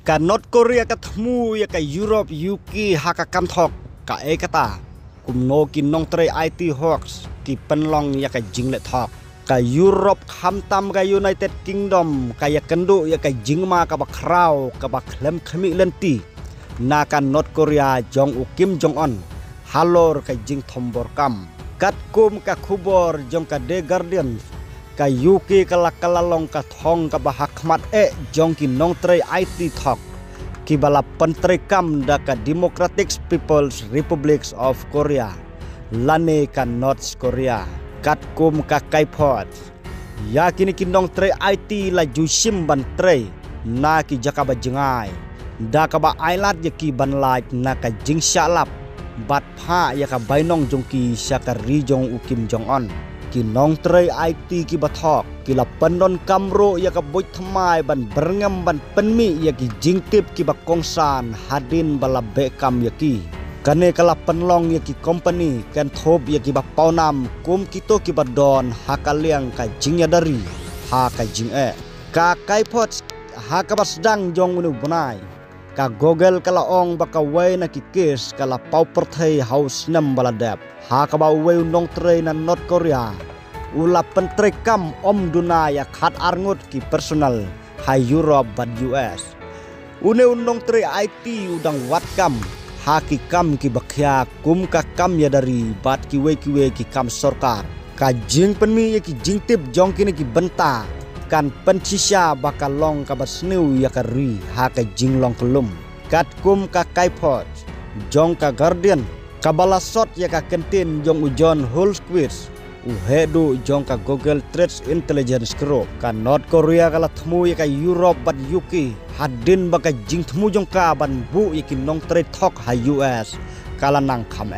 Ka North Korea ketemu ya ka Europe UK haka kamthok ka ekata kumno ki nong tre IT hoax ki penlong ya ka jinglet thok ka Europe hamtam ka United Kingdom ka ya kendu ya ka jingma ka ba kraw ka ba klem khami lenti na ka North Korea jong u Kim Jong Un halor ka jing thombor kam kat kum ka khubor jong ka The Guardian ka UK kalalong ka thong ka bahakmat jong ki nong tre IT thok ki bala pentre kam da ka Democratic People's Republic of Korea lane ka North Korea kat kum ka kaipot ya kini ki nong tre IT la jusim ban tre na ki jaka ba jengai da ka ba ailat ya ki ban lait na ka jing shalap bat pha ya ka bainong jong ki sakari jong u Kim Jong Un ki nong tre IT ki bathok ki la pendon kamro ya ka boy thmai ban berngam ban penmi ya ki jingtip ki ba kongsan hadin bala bekam ya ki kane kala penlong ya ki company kan thop ya ki ba paunam kum kito ki ba don hakaliang ka jingya dari ha ka jing ka kaipot ha ka ba sedang jong unu bunai ka Google kala ong baka way na ki kes kala pau perthai house nam bala dap ha ka ba way nong tre na North Korea ula pentre kam om dunaya khat arngut ki personal ha Europe ban US une unong tre IT udang wat kam ha ki kam ki bakhya kum ka kam ya dari bat ki we ki kam sarkar ka jing penmi ya ki jing tip jong kini ki benta kan pensisa bakal long ka basniu ya ka ri ha ka jing long kelum kat kum ka kaipot jong ka Guardian ka balasot ya ka kentin jong ujon whole squids uhedu jong ka Google Threats Intelligence Group ka North Korea kala thmu ya ka Europe ban UK hadin baka jing thmu jong ka ban bu ya ki nong tre thok ha US kala nang kham